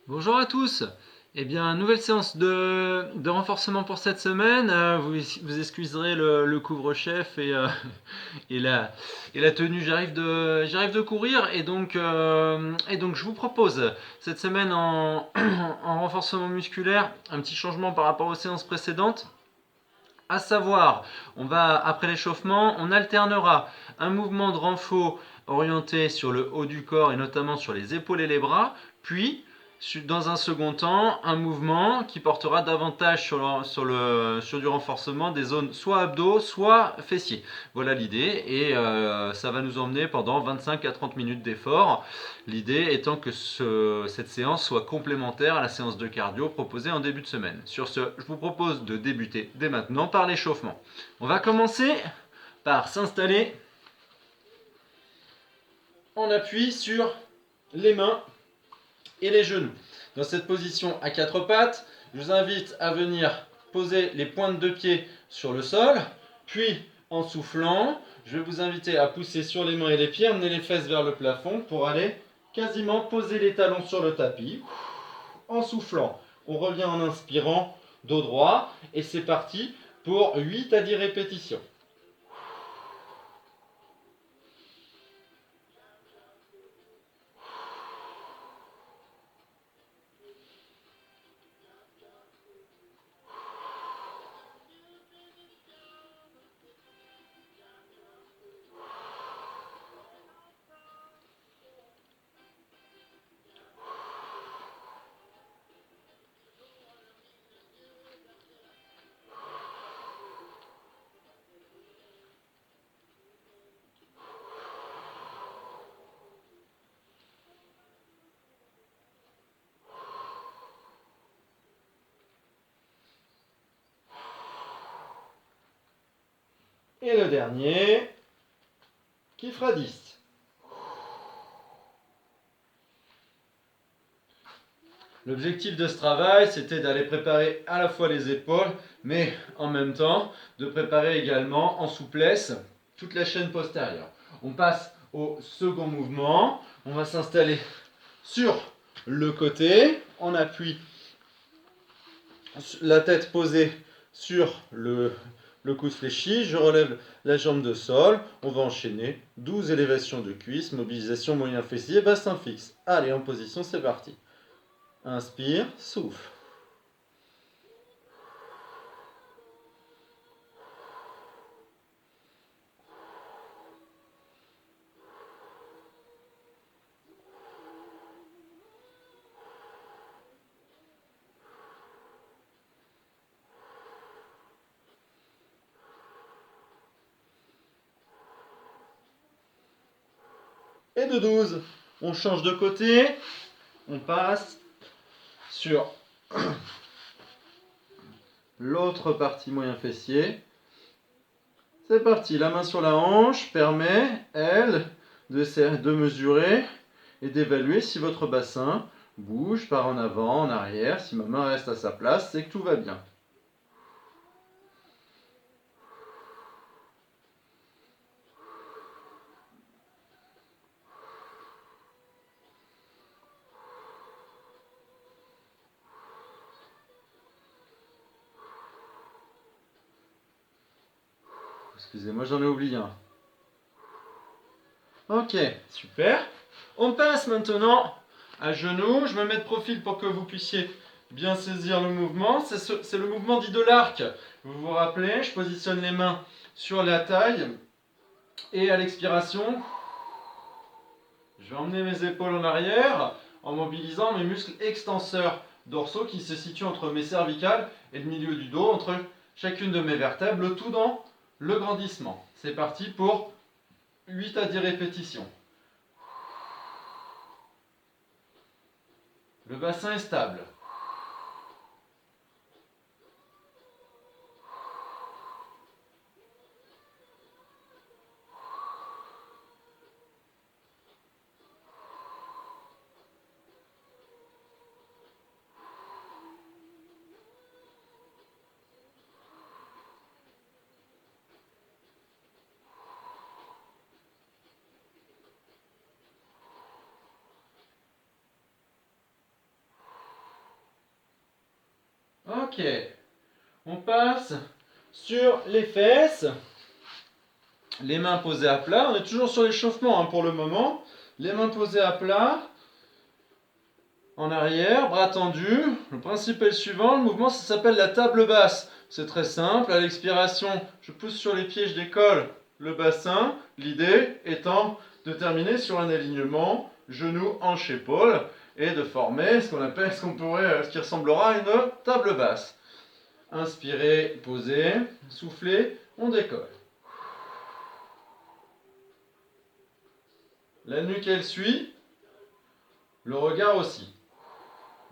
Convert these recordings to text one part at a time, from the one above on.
Bonjour à tous. Eh bien, nouvelle séance de renforcement pour cette semaine. Vous excuserez le couvre-chef et la tenue. J'arrive de courir et donc je vous propose cette semaine en renforcement musculaire un petit changement par rapport aux séances précédentes. À savoir, après l'échauffement, on alternera un mouvement de renfort orienté sur le haut du corps et notamment sur les épaules et les bras, puis dans un second temps, un mouvement qui portera davantage sur du renforcement des zones soit abdos, soit fessiers. Voilà l'idée, et ça va nous emmener pendant 25 à 30 minutes d'effort. L'idée étant que cette séance soit complémentaire à la séance de cardio proposée en début de semaine. Sur ce, je vous propose de débuter dès maintenant par l'échauffement. On va commencer par s'installer en appui sur les mains et les genoux. Dans cette position à quatre pattes, je vous invite à venir poser les pointes de pied sur le sol, puis en soufflant, je vais vous inviter à pousser sur les mains et les pieds, amener les fesses vers le plafond pour aller quasiment poser les talons sur le tapis. En soufflant, on revient en inspirant, dos droit, et c'est parti pour 8 à 10 répétitions. Et le dernier, qui fera 10. L'objectif de ce travail, c'était d'aller préparer à la fois les épaules, mais en même temps de préparer également en souplesse toute la chaîne postérieure. On passe au second mouvement. On va s'installer sur le côté, en appui, la tête posée sur le coude fléchi. Je relève la jambe de sol. On va enchaîner 12 élévations de cuisses, mobilisation moyen fessier, bassin fixe. Allez, en position, c'est parti. Inspire, souffle. Et de 12, on change de côté. On passe sur l'autre partie moyen fessier. C'est parti, la main sur la hanche permet, elle, de mesurer et d'évaluer si votre bassin bouge, part en avant, en arrière. Si ma main reste à sa place, c'est que tout va bien. Excusez-moi, j'en ai oublié un. Ok, super. On passe maintenant à genoux. Je me mets de profil pour que vous puissiez bien saisir le mouvement. C'est le mouvement dit de l'arc. Vous vous rappelez, je positionne les mains sur la taille et à l'expiration, je vais emmener mes épaules en arrière en mobilisant mes muscles extenseurs dorsaux qui se situent entre mes cervicales et le milieu du dos, entre chacune de mes vertèbres, le tout dans le grandissement. C'est parti pour 8 à 10 répétitions. Le bassin est stable. Ok. On passe sur les fesses. Les mains posées à plat. On est toujours sur l'échauffement pour le moment. Les mains posées à plat. En arrière, bras tendus. Le principe est le suivant. Le mouvement, ça s'appelle la table basse. C'est très simple. À l'expiration, je pousse sur les pieds, je décolle le bassin. L'idée étant de terminer sur un alignement genou, hanche, épaule et de former ce qui ressemblera à une table basse. Inspirez, posez, soufflez, on décolle. La nuque elle suit, le regard aussi.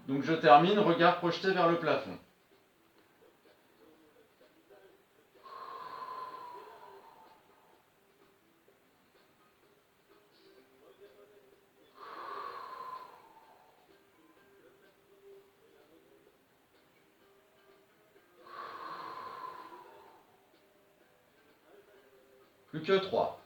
Donc je termine, regard projeté vers le plafond. Plus que 3.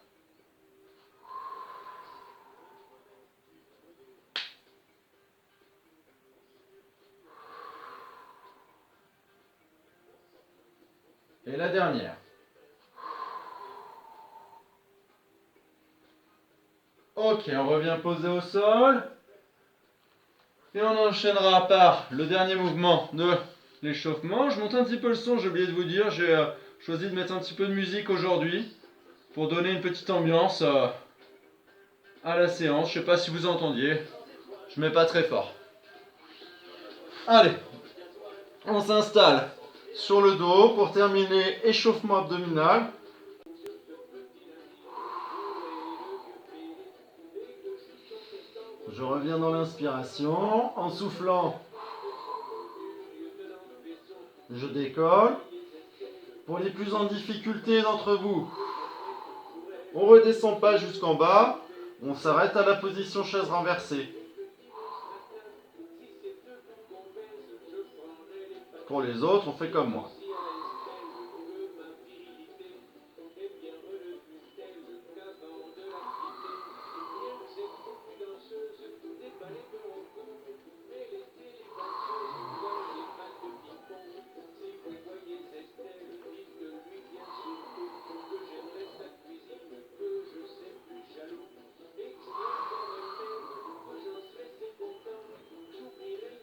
Et la dernière. Ok, on revient poser au sol. Et on enchaînera par le dernier mouvement de l'échauffement. Je monte un petit peu le son, j'ai oublié de vous dire. J'ai choisi de mettre un petit peu de musique aujourd'hui pour donner une petite ambiance à la séance. Je ne sais pas si vous entendiez. Je mets pas très fort. Allez, on s'installe sur le dos pour terminer échauffement abdominal. Je reviens dans l'inspiration. En soufflant, je décolle. Pour les plus en difficulté d'entre vous, on ne redescend pas jusqu'en bas. On s'arrête à la position chaise renversée. Pour les autres, on fait comme moi.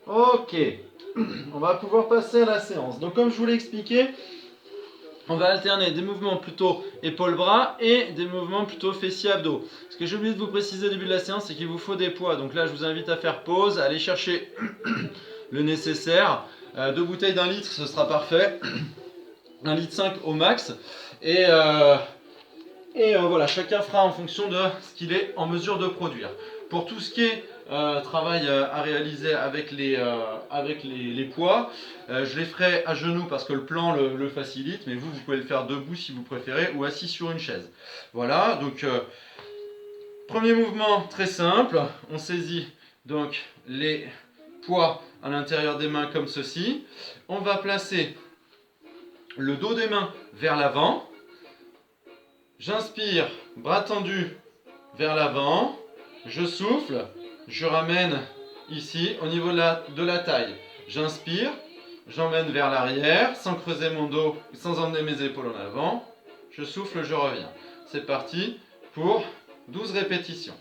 Ok, on va pouvoir passer à la séance. Donc comme je vous l'ai expliqué, on va alterner des mouvements plutôt épaules-bras et des mouvements plutôt fessiers-abdos. Ce que j'ai oublié de vous préciser au début de la séance, c'est qu'il vous faut des poids. Donc là, je vous invite à faire pause, à aller chercher le nécessaire. 2 bouteilles d'1 litre, ce sera parfait. 1,5 litre au max. Et voilà, chacun fera en fonction de ce qu'il est en mesure de produire. Pour tout ce qui est travail à réaliser avec les poids, je les ferai à genoux parce que le plan le facilite, mais vous pouvez le faire debout si vous préférez ou assis sur une chaise. Voilà, donc premier mouvement très simple, on saisit donc les poids à l'intérieur des mains comme ceci. On va placer le dos des mains vers l'avant. J'inspire, bras tendus vers l'avant. Je souffle, je ramène ici au niveau de la taille. J'inspire, j'emmène vers l'arrière sans creuser mon dos, sans emmener mes épaules en avant. Je souffle, je reviens. C'est parti pour 12 répétitions.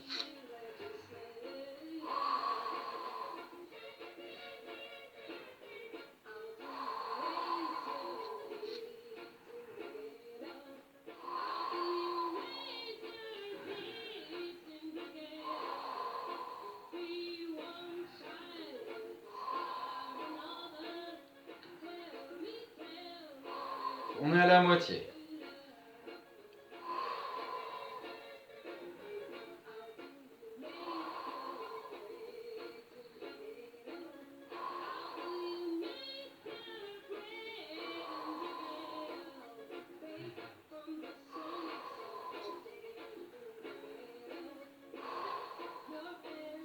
On est à la moitié.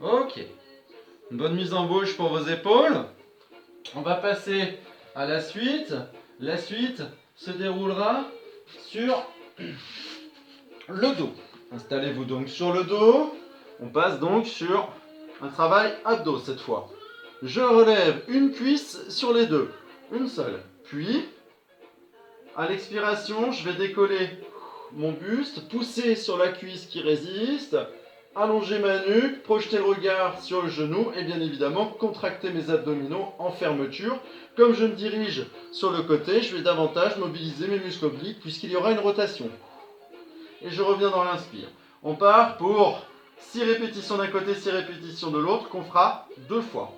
Ok. Une bonne mise en bouche pour vos épaules. On va passer à la suite. La suite se déroulera sur le dos. Installez-vous donc sur le dos. On passe donc sur un travail abdos cette fois. Je relève une cuisse sur les deux. Une seule. Puis, à l'expiration, je vais décoller mon buste, pousser sur la cuisse qui résiste, allonger ma nuque, projeter le regard sur le genou et bien évidemment contracter mes abdominaux en fermeture. Comme je me dirige sur le côté, je vais davantage mobiliser mes muscles obliques puisqu'il y aura une rotation. Et je reviens dans l'inspire. On part pour 6 répétitions d'un côté, 6 répétitions de l'autre qu'on fera 2 fois.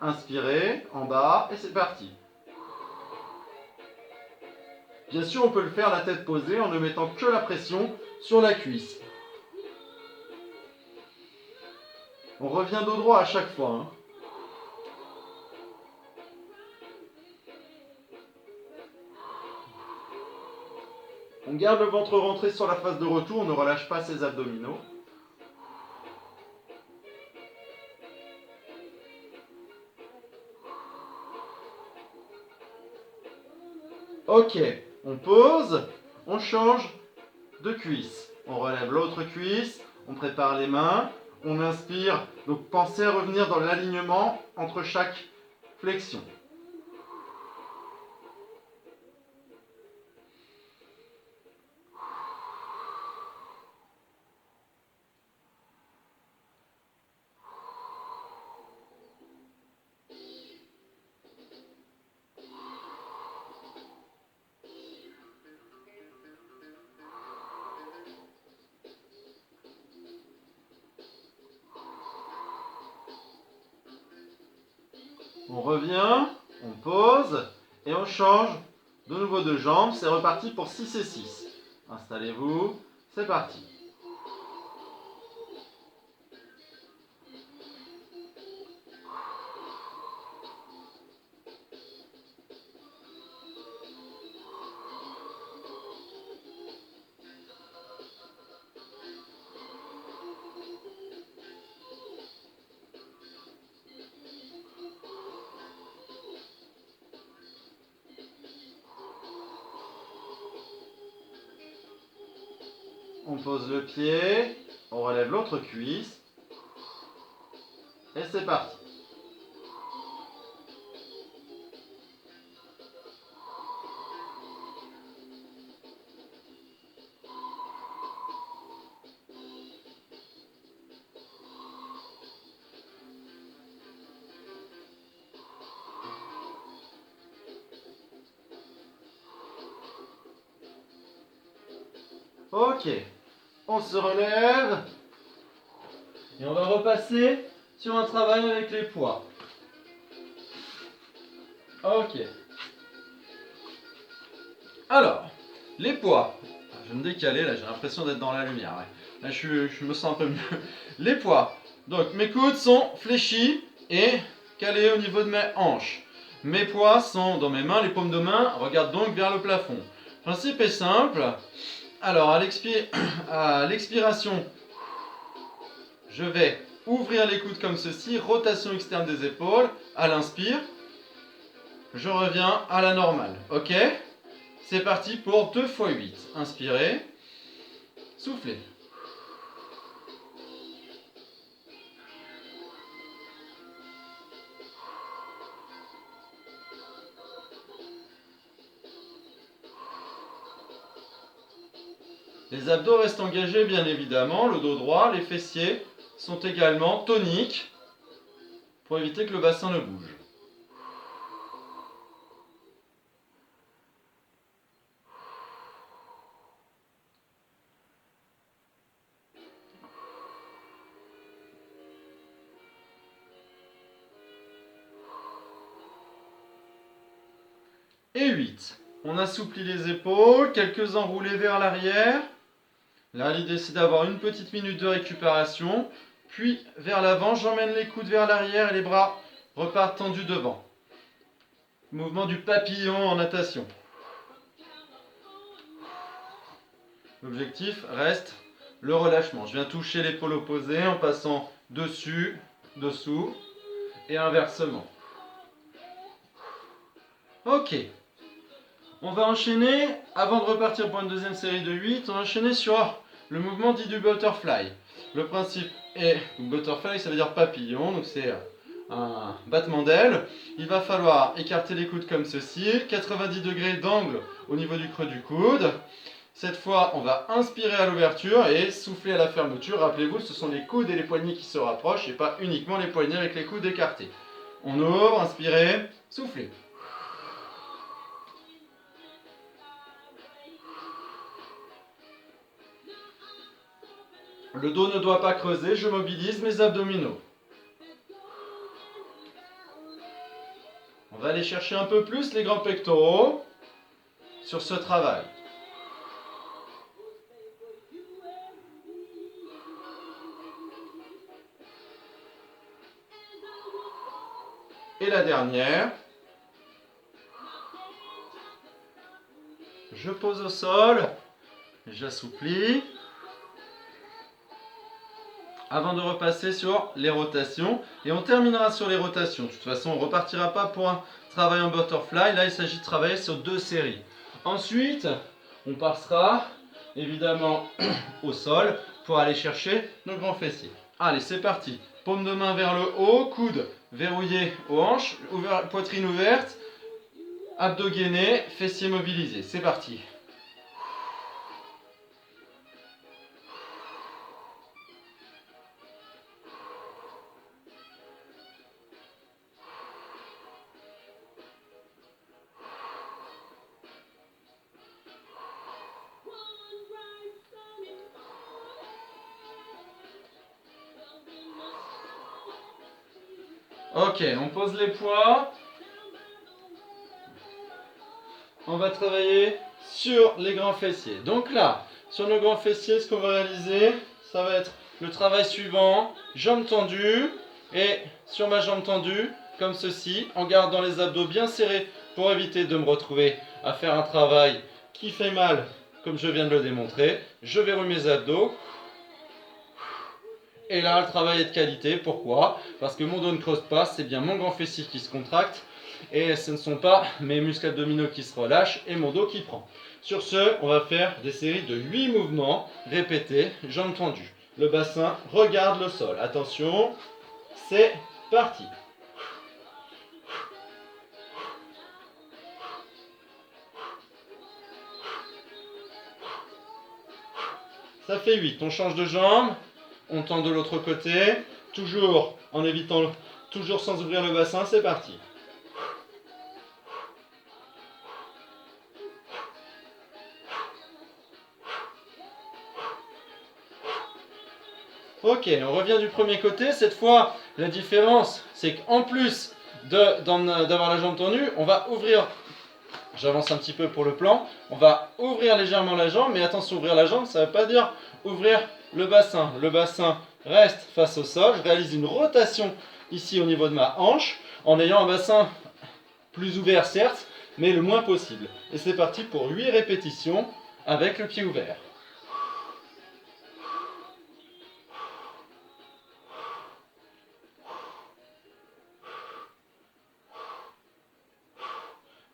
Inspirez, en bas et c'est parti. Bien sûr, on peut le faire la tête posée en ne mettant que la pression sur la cuisse. On revient dos droit à chaque fois. Hein. On garde le ventre rentré sur la phase de retour, on ne relâche pas ses abdominaux. Ok, on pose, on change de cuisse. On relève l'autre cuisse, on prépare les mains, on inspire. Donc pensez à revenir dans l'alignement entre chaque flexion. On revient, on pose et on change de nouveau de jambes. C'est reparti pour 6 et 6. Installez-vous, c'est parti. On pose le pied, on relève l'autre cuisse et c'est parti. Ok, on se relève et on va repasser sur un travail avec les poids. Ok. Alors, les poids. Je vais me décaler là, j'ai l'impression d'être dans la lumière. Ouais. Là, je me sens un peu mieux. Les poids. Donc, mes coudes sont fléchis et calés au niveau de mes hanches. Mes poids sont dans mes mains, les paumes de main regardent donc vers le plafond. Le principe est simple. Alors, à l'expiration, je vais ouvrir les coudes comme ceci, rotation externe des épaules. À l'inspire, je reviens à la normale. Ok ? C'est parti pour 2 x 8. Inspirez, soufflez. Les abdos restent engagés bien évidemment, le dos droit, les fessiers sont également toniques pour éviter que le bassin ne bouge. Et 8. On assouplit les épaules, quelques enroulés vers l'arrière. Là, l'idée c'est d'avoir une petite minute de récupération. Puis vers l'avant, j'emmène les coudes vers l'arrière et les bras repartent tendus devant. Mouvement du papillon en natation. L'objectif reste le relâchement. Je viens toucher l'épaule opposée en passant dessus, dessous et inversement. Ok. On va enchaîner, avant de repartir pour une deuxième série de 8, on va enchaîner sur le mouvement dit du butterfly. Le principe est, butterfly ça veut dire papillon, donc c'est un battement d'aile. Il va falloir écarter les coudes comme ceci, 90 degrés d'angle au niveau du creux du coude. Cette fois, on va inspirer à l'ouverture et souffler à la fermeture. Rappelez-vous, ce sont les coudes et les poignets qui se rapprochent et pas uniquement les poignets avec les coudes écartés. On ouvre, inspirez, soufflez. Le dos ne doit pas creuser, je mobilise mes abdominaux. On va aller chercher un peu plus les grands pectoraux sur ce travail. Et la dernière. Je pose au sol, j'assouplis. Avant de repasser sur les rotations. Et on terminera sur les rotations. De toute façon, on ne repartira pas pour un travail en butterfly. Là, il s'agit de travailler sur 2 séries. Ensuite, on passera évidemment au sol pour aller chercher nos grands fessiers. Allez, c'est parti. Paume de main vers le haut, coude verrouillé aux hanches, poitrine ouverte, abdos gainés, fessiers mobilisés. C'est parti. Ok, on pose les poids. On va travailler sur les grands fessiers. Donc là, sur nos grands fessiers, ce qu'on va réaliser, ça va être le travail suivant. Jambes tendues. Et sur ma jambe tendue, comme ceci, en gardant les abdos bien serrés pour éviter de me retrouver à faire un travail qui fait mal, comme je viens de le démontrer. Je verrouille mes abdos. Et là, le travail est de qualité. Pourquoi? Parce que mon dos ne creuse pas, c'est bien mon grand fessier qui se contracte. Et ce ne sont pas mes muscles abdominaux qui se relâchent et mon dos qui prend. Sur ce, on va faire des séries de 8 mouvements répétés, jambes tendues. Le bassin regarde le sol. Attention, c'est parti. Ça fait 8. On change de jambe. On tend de l'autre côté, toujours en évitant, toujours sans ouvrir le bassin, c'est parti. Ok, on revient du premier côté. Cette fois, la différence, c'est qu'en plus d'avoir la jambe tendue, on va ouvrir, j'avance un petit peu pour le plan, on va ouvrir légèrement la jambe, mais attention, ouvrir la jambe, ça ne veut pas dire ouvrir le bassin. Le bassin reste face au sol. Je réalise une rotation ici au niveau de ma hanche en ayant un bassin plus ouvert certes, mais le moins possible. Et c'est parti pour 8 répétitions avec le pied ouvert.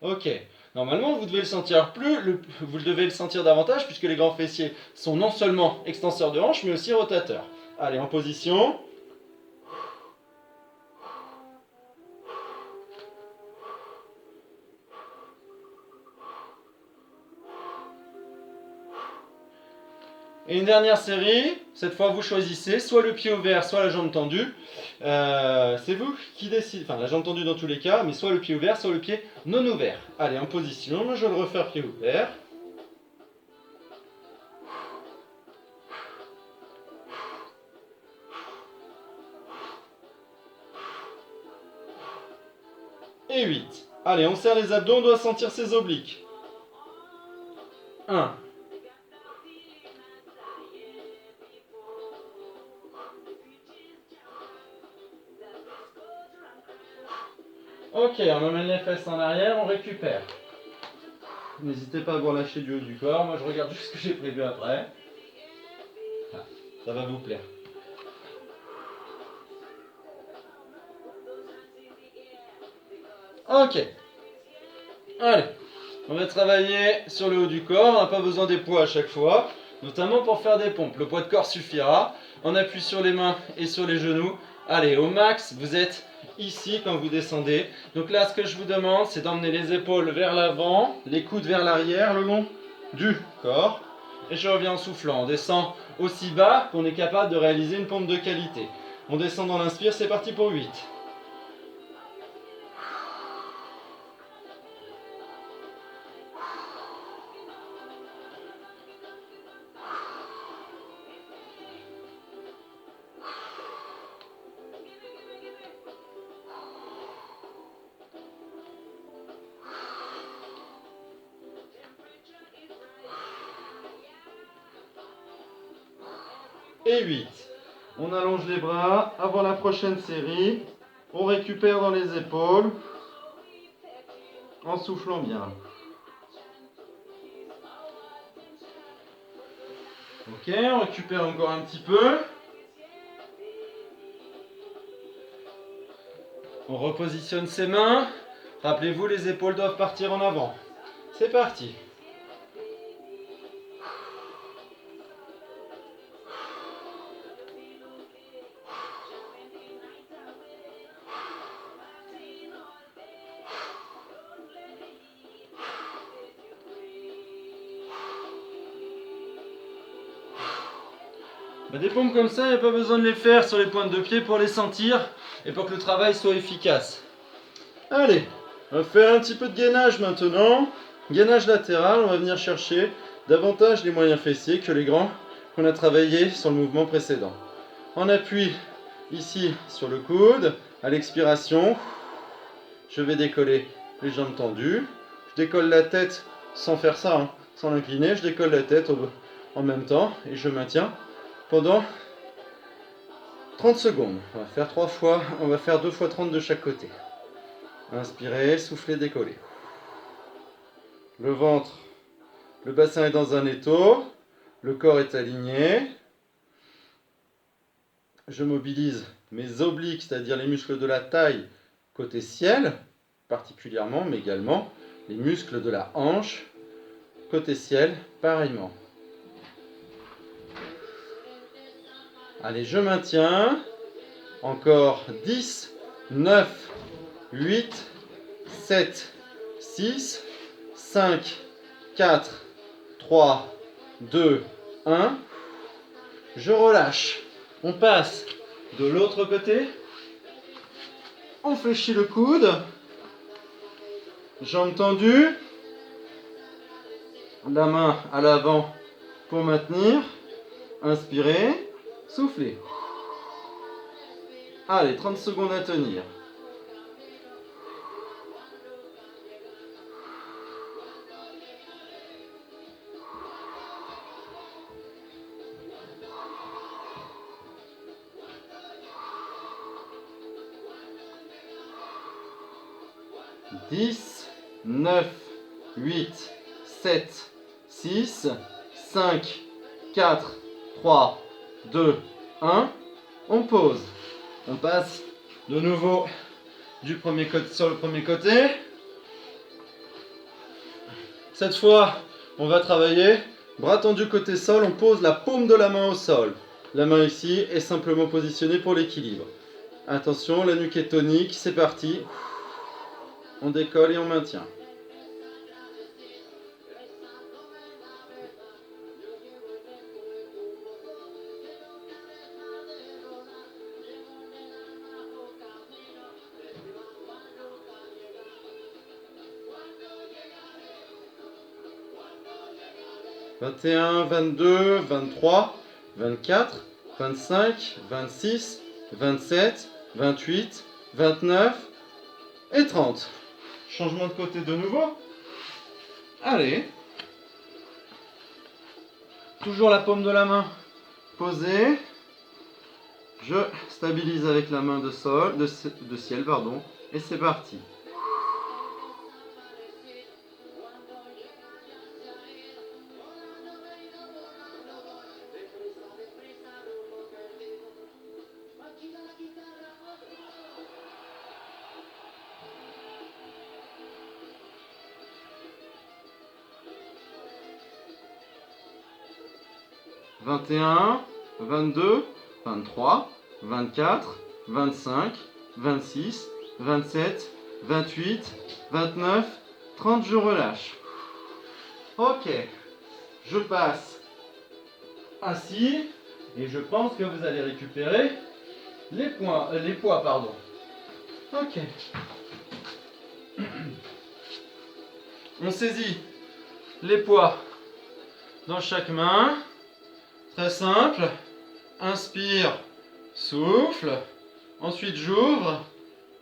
Ok, normalement vous devez le sentir vous devez le sentir davantage puisque les grands fessiers sont non seulement extenseurs de hanche mais aussi rotateurs. Allez, en position. Et une dernière série, cette fois vous choisissez soit le pied ouvert, soit la jambe tendue. C'est vous qui décidez, enfin la jambe tendue dans tous les cas, mais soit le pied ouvert, soit le pied non ouvert. Allez, en position, je vais le refaire pied ouvert. Et 8. Allez, on serre les abdos, on doit sentir ses obliques. 1. Ok, on emmène les fesses en arrière, on récupère. N'hésitez pas à vous relâcher du haut du corps, moi je regarde juste ce que j'ai prévu après. Ah, ça va vous plaire. Ok. Allez, on va travailler sur le haut du corps, on n'a pas besoin des poids à chaque fois, notamment pour faire des pompes. Le poids de corps suffira. On appuie sur les mains et sur les genoux. Allez, au max, vous êtes ici quand vous descendez. Donc là, ce que je vous demande, c'est d'emmener les épaules vers l'avant, les coudes vers l'arrière, le long du corps. Et je reviens en soufflant. On descend aussi bas qu'on est capable de réaliser une pompe de qualité. On descend dans l'inspire, c'est parti pour 8. Et 8. On allonge les bras avant la prochaine série. On récupère dans les épaules en soufflant bien. Ok, on récupère encore un petit peu. On repositionne ses mains. Rappelez-vous, les épaules doivent partir en avant. C'est parti. Des pompes comme ça, il n'y a pas besoin de les faire sur les pointes de pied pour les sentir et pour que le travail soit efficace. Allez, on va faire un petit peu de gainage maintenant. Gainage latéral, on va venir chercher davantage les moyens fessiers que les grands qu'on a travaillé sur le mouvement précédent. On appuie ici sur le coude, à l'expiration, je vais décoller les jambes tendues. Je décolle la tête sans faire ça, hein, sans l'incliner, je décolle la tête en même temps et je maintiens pendant 30 secondes. On va faire 3 fois, on va faire 2 fois 30 de chaque côté. Inspirez, soufflez, décollez. Le ventre, le bassin est dans un étau, le corps est aligné. Je mobilise mes obliques, c'est-à-dire les muscles de la taille côté ciel, particulièrement, mais également les muscles de la hanche côté ciel, pareillement. Allez, je maintiens. Encore 10, 9, 8, 7, 6, 5, 4, 3, 2, 1. Je relâche. On passe de l'autre côté. On fléchit le coude. Jambes tendues. La main à l'avant pour maintenir. Inspirez. Soufflez. Allez, 30 secondes à tenir. « 10, 9, 8, 7, 6, 5, 4, 3, 2, 1. On pose. On passe de nouveau du premier côté sur le premier côté. Cette fois, on va travailler bras tendus côté sol. On pose la paume de la main au sol. La main ici est simplement positionnée pour l'équilibre. Attention, la nuque est tonique. C'est parti. On décolle et on maintient. « 21, 22, 23, 24, 25, 26, 27, 28, 29 et 30. » Changement de côté de nouveau. Allez. Toujours la paume de la main posée. Je stabilise avec la main de ciel, pardon. Et c'est parti. « 21, 22, 23, 24, 25, 26, 27, 28, 29, 30, je relâche. Ok, je passe ainsi et je pense que vous allez récupérer les poids, pardon. Ok. On saisit les poids dans chaque main. Très simple. Inspire, souffle. Ensuite j'ouvre.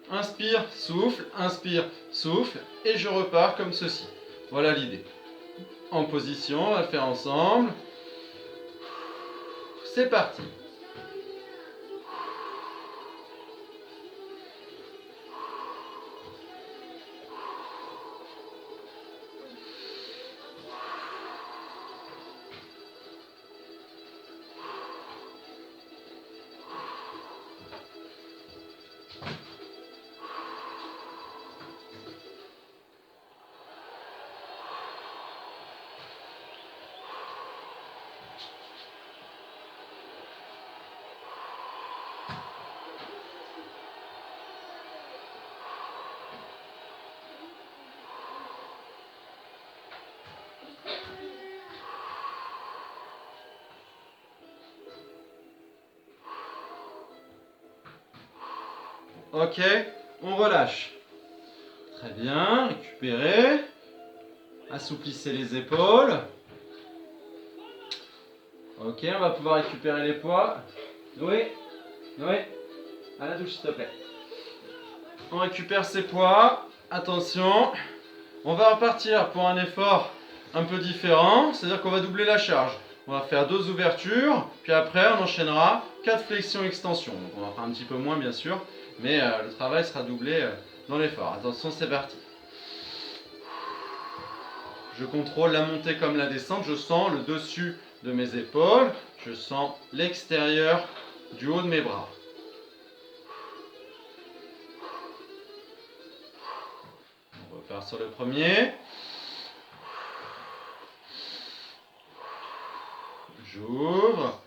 Inspire, souffle. Et je repars comme ceci. Voilà l'idée. En position, on va le faire ensemble. C'est parti. Ok, on relâche. Très bien, récupérez. Assouplissez les épaules. Ok, on va pouvoir récupérer les poids. Oui, à la douche s'il te plaît. On récupère ses poids. Attention, on va repartir pour un effort un peu différent, c'est-à-dire qu'on va doubler la charge. On va faire 2 ouvertures, puis après on enchaînera 4 flexions-extensions. Donc on va faire un petit peu moins bien sûr, mais le travail sera doublé dans l'effort. Attention, c'est parti. Je contrôle la montée comme la descente, je sens le dessus de mes épaules, je sens l'extérieur du haut de mes bras. On repart sur le premier. J'ouvre.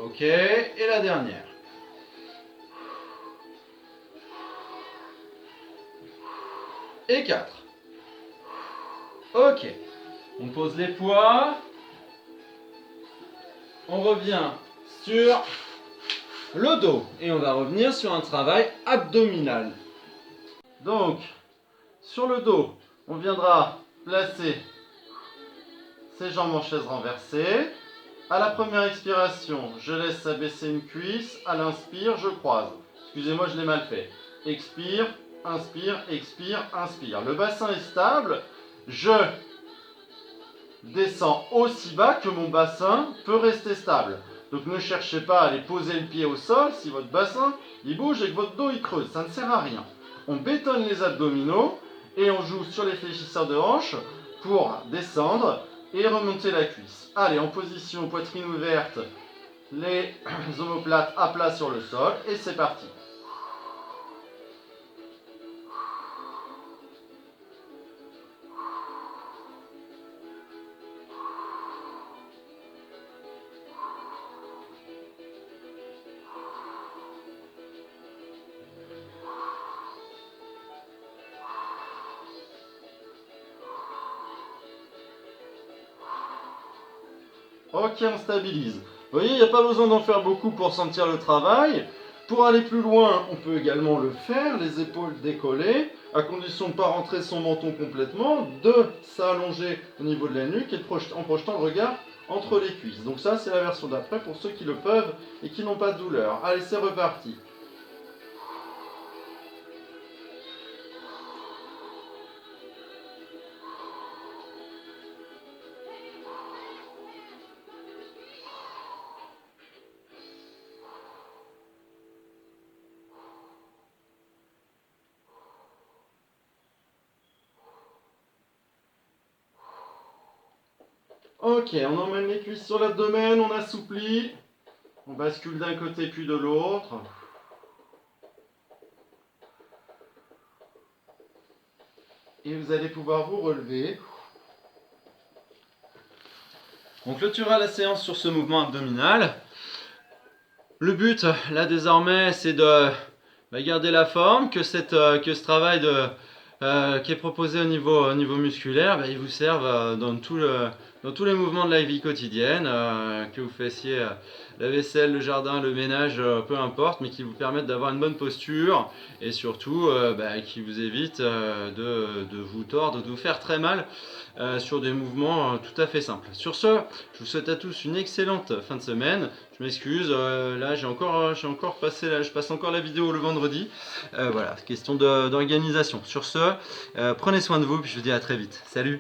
Ok, et la dernière. Et 4. Ok, on pose les poids. On revient sur le dos et on va revenir sur un travail abdominal. Donc, sur le dos, on viendra placer ses jambes en chaise renversée. À la première expiration, je laisse s'abaisser une cuisse. À l'inspire, je croise. Excusez-moi, je l'ai mal fait. Expire, inspire, expire, inspire. Le bassin est stable. Je descends aussi bas que mon bassin peut rester stable. Donc ne cherchez pas à aller poser le pied au sol si votre bassin il bouge et que votre dos il creuse. Ça ne sert à rien. On bétonne les abdominaux et on joue sur les fléchisseurs de hanches pour descendre et remonter la cuisse. Allez, en position poitrine ouverte, les omoplates à plat sur le sol et c'est parti. Ok, on stabilise. Vous voyez, il n'y a pas besoin d'en faire beaucoup pour sentir le travail. Pour aller plus loin, on peut également le faire, les épaules décollées, à condition de ne pas rentrer son menton complètement, de s'allonger au niveau de la nuque et en projetant le regard entre les cuisses. Donc ça, c'est la version d'après pour ceux qui le peuvent et qui n'ont pas de douleur. Allez, c'est reparti. Ok, on emmène les cuisses sur l'abdomen, on assouplit. On bascule d'un côté puis de l'autre. Et vous allez pouvoir vous relever. On clôturera la séance sur ce mouvement abdominal. Le but, là désormais, c'est de garder la forme, que ce travail qui est proposé au niveau musculaire, il vous serve dans tous les mouvements de la vie quotidienne, que vous fassiez la vaisselle, le jardin, le ménage, peu importe, mais qui vous permettent d'avoir une bonne posture et surtout qui vous évite de vous tordre, de vous faire très mal sur des mouvements tout à fait simples. Sur ce, je vous souhaite à tous une excellente fin de semaine. Je m'excuse, là j'ai encore passé, je passe encore la vidéo le vendredi. Voilà, question d'organisation. Sur ce, prenez soin de vous, puis je vous dis à très vite. Salut!